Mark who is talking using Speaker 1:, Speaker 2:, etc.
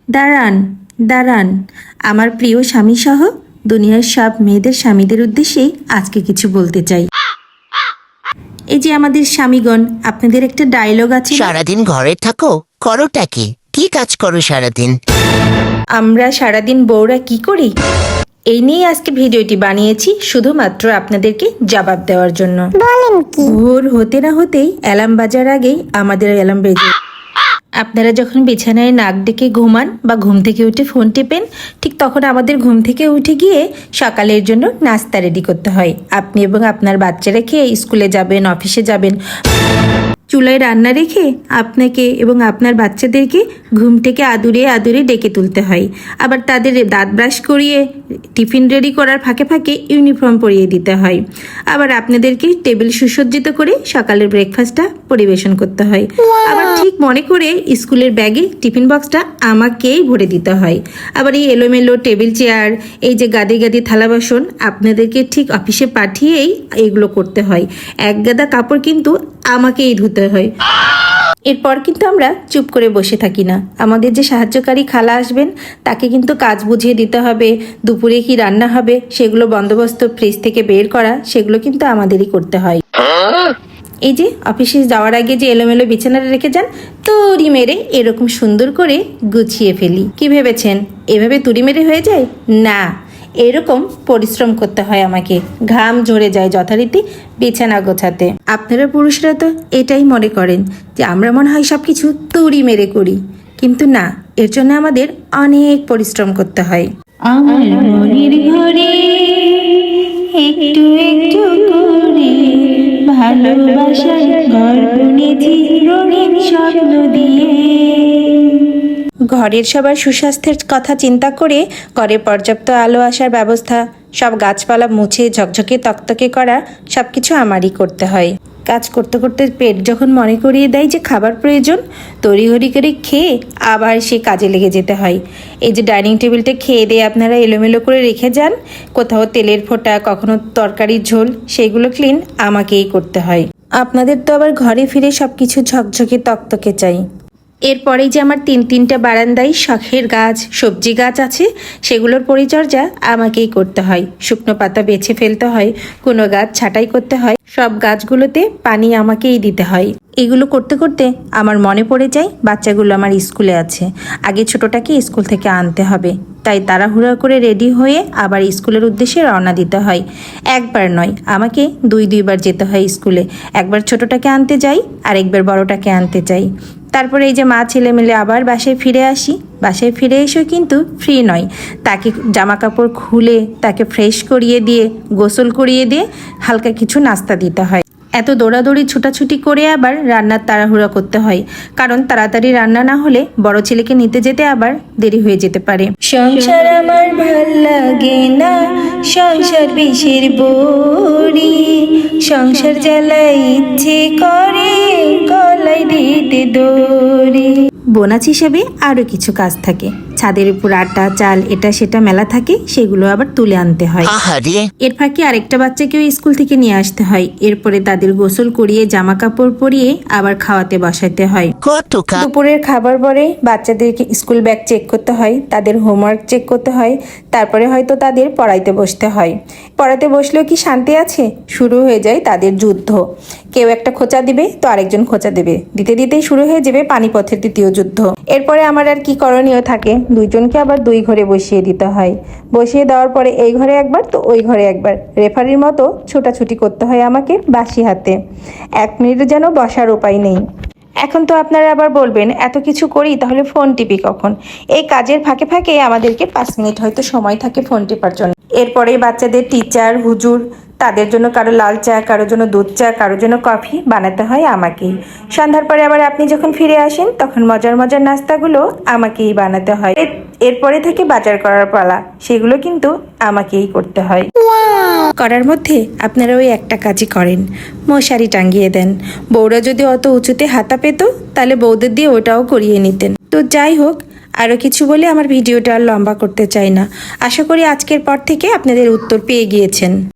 Speaker 1: দাঁড়ান, দাঁড়ান। আমার প্রিয় স্বামীসহ দুনিয়ার সব মেয়েদের স্বামীদের উদ্দেশ্যেই আজকে কিছু বলতে চাই। এই যে আমাদের স্বামীগণ, আপনাদের একটা ডায়লগ আছে না?
Speaker 2: সারাদিন ঘরে থাকো, করোটা কি কাজ করো সারাদিন?
Speaker 1: আমরা সারাদিন বউরা কি করি, এই নিয়েই আজকে ভিডিওটি বানিয়েছি, শুধুমাত্র আপনাদেরকে জবাব দেওয়ার জন্য।
Speaker 3: বলেন কি?
Speaker 1: ভোর হতে না হতেই অ্যালার্ম বাজার আগেই আমাদের অ্যালার্ম বেজে। আপনারা যখন বিছানায় নাক ডেকে ঘুমান বা ঘুম থেকে উঠে ফোন টেপেন, ঠিক তখন আমাদের ঘুম থেকে উঠে গিয়ে সকালের জন্য নাস্তা রেডি করতে হয়। আপনি এবং আপনার বাচ্চারা খেয়ে স্কুলে যাবেন, অফিসে যাবেন। চুলায় রান্না রেখে আপনাকে এবং আপনার বাচ্চাদেরকে ঘুম থেকে আদুরে আদুরে ডেকে তুলতে হয়। আবার তাদের দাঁত ব্রাশ করিয়ে টিফিন রেডি করার ফাঁকে ফাঁকে ইউনিফর্ম পরিয়ে দিতে হয়। আবার আপনাদেরকে টেবিল সুসজ্জিত করে সকালের ব্রেকফাস্টটা পরিবেশন করতে হয়। আবার ঠিক মনে করে স্কুলের ব্যাগে টিফিন বক্সটা আমাকেই ভরে দিতে হয়। আবার এই এলোমেলো টেবিল চেয়ার, এই যে গাদি গাদি থালা বাসন আপনাদেরকে ঠিক অফিসে পাঠিয়েই এগুলো করতে হয়। এক গাদা কাপড় কিন্তু আমাকেই ধুতে হয়। এরপর কিন্তু আমরা চুপ করে বসে থাকি না। আমাদের যে সাহায্যকারী খালা আসবেন তাকে কিন্তু কাজ বুঝিয়ে দিতে হবে। দুপুরে কি রান্না হবে সেগুলো বন্দোবস্ত, ফ্রিজ থেকে বের করা, সেগুলো কিন্তু আমাদেরই করতে হয়। এই যে অফিসে যাওয়ার আগে যে এলোমেলো বিছানাটা রেখে যান, তুড়ি মেরে এরকম সুন্দর করে গুছিয়ে ফেলি। কি ভেবেছেন এভাবে তুড়ি মেরে হয়ে যায়? না, এরকম পরিশ্রম করতে হয় আমাকে, ঘাম ঝরে যায় যথারীতি বিছানা গোছাতে। আপনারা পুরুষরা তো এটাই মনে করেন যে আমরা মনে হয় সব কিছু তুড়ি মেরে করি, কিন্তু না, এর জন্য আমাদের অনেক পরিশ্রম করতে হয়। আমার মনের ঘরে একটু একটু করে ভালোবাসার ঘর বুনেছি রঙিন স্বপ্ন দিয়ে। ঘরের সবার সুস্বাস্থ্যের কথা চিন্তা করে ঘরে পর্যাপ্ত আলো আসার ব্যবস্থা, সব গাছপালা মুছে ঝকঝকে তকতকে করা, সব কিছু আমারই করতে হয়। কাজ করতে করতে পেট যখন মনে করিয়ে দেয় যে খাবার প্রয়োজন, তড়িঘড়ি করে খেয়ে আবার সে কাজে লেগে যেতে হয়। এই যে ডাইনিং টেবিলটা খেয়ে দিয়ে আপনারা এলোমেলো করে রেখে যান, কোথাও তেলের ফোঁটা, কখনো তরকারির ঝোল, সেগুলো ক্লিন আমাকেই করতে হয়। আপনাদের তো আবার ঘরে ফিরে সব কিছু ঝকঝকে তকতকে চাই। এরপরেই যে আমার তিনটা বারান্দায় শখের গাছ, সবজি গাছ আছে, সেগুলোর পরিচর্যা আমাকেই করতে হয়। শুকনো পাতা বেছে ফেলতে হয়, কোনো গাছ ছাঁটাই করতে হয়, সব গাছগুলোতে পানি আমাকেই দিতে হয়। এগুলো করতে করতে আমার মনে পড়ে যায় বাচ্চাগুলো আমার স্কুলে আছে, আগে ছোটটাকে স্কুল থেকে আনতে হবে। তাই তাড়াহুড়া করে রেডি হয়ে আবার স্কুলের উদ্দেশ্যে রওনা দিতে হয়। একবার নয়, আমাকে দুইবার যেতে হয় স্কুলে। একবার ছোটটাকে আনতে যাই, আরেকবার বড়টাকে আনতে যাই। তারপরে এই যে মা ছেলে মিলে আবার বাসায় ফিরে আসি। বাসায় ফিরে এসেও কিন্তু ফ্রি নয়, তাকে জামা কাপড় খুলে তাকে ফ্রেশ করিয়ে দিয়ে, গোসল করিয়ে দিয়ে হালকা কিছু নাস্তা দিতে হয়। এত দৌড়াদৌড়ি ছুটাছুটি করে আবার রান্নার তাড়াহুড়া করতে হয়, কারণ তাড়াতাড়ি রান্না না হলে বড় ছেলেকে নিতে যেতে আবার দেরি হয়ে যেতে পারে। সংসার আমার ভাল লাগে না, সংসার বিষের বড়ি, সংসার জ্বালাই ইচ্ছে করে গলায় দিতে দড়ি। বোনাস হিসেবে আরও কিছু কাজ থাকে। ছাদের উপর আটা চাল এটা সেটা মেলা থাকে, সেগুলো আবার তুলে আনতে হয়। এর ফাঁকে আরেকটা বাচ্চাকেও স্কুল থেকে নিয়ে আসতে হয়। এরপরে তাদের গোসল করিয়ে জামা কাপড় পরিয়ে আবার খাওয়াতে বসাতে হয়। দুপুরের খাবার পরে বাচ্চাদেরকে স্কুল ব্যাগ চেক করতে হয়, তাদের হোমওয়ার্ক চেক করতে হয়, তারপরে হয়তো তাদের পড়াইতে বসতে হয়। পড়াতে বসলেও কি শান্তি আছে? শুরু হয়ে যায় তাদের যুদ্ধ। কেউ একটা খোঁচা দিবে তো আরেকজন খোঁচা দেবে, দিতে দিতেই শুরু হয়ে যাবে পানিপথের দ্বিতীয় যুদ্ধ। এরপরে আমার আর কি করণীয় থাকে, দুইজনকে আবার দুই ঘরে বসিয়ে দিতে হয়। বসিয়ে দেওয়ার পরে এই ঘরে একবার তো ওই ঘরে একবার, রেফারির মতো ছোটাছুটি করতে হয় আমাকে বাসি হাতে। 1 মিনিট যেন বসার উপায় নেই। এখন তো আপনারা আবার বলবেন এত কিছু করি তাহলে ফোন টিপি কখন? এই কাজের ফাঁকে ফাঁকে আমাদেরকে 5 মিনিট হয়তো সময় থাকে ফোন টিপার জন্য। এরপরে বাচ্চাদের টিচার, হুজুর, তাদের জন্য কারো লাল চা, কারো জন্য দুধ চা, কারো জন্য কফি বানাতে হয় আমাকেই। সন্ধ্যার পরে আবার আপনি যখন ফিরে আসেন তখন মজার মজার নাস্তাগুলো আমাকেই বানাতে হয়। এরপরে থেকে বাজার করার পালা, সেগুলো কিন্তু আমাকেই করতে হয়। করার মধ্যে আপনারা ওই একটা কাজই করেন, মশারি টাঙ্গিয়ে দেন। বউরা যদি অত উঁচুতে হাতা পেত তাহলে বউদের দিয়ে ওটাও করিয়ে নিতেন। তো যাই হোক, আরও কিছু বলে আমার ভিডিওটা আর লম্বা করতে চাই না। আশা করি আজকের পর থেকে আপনাদের উত্তর পেয়ে গিয়েছেন।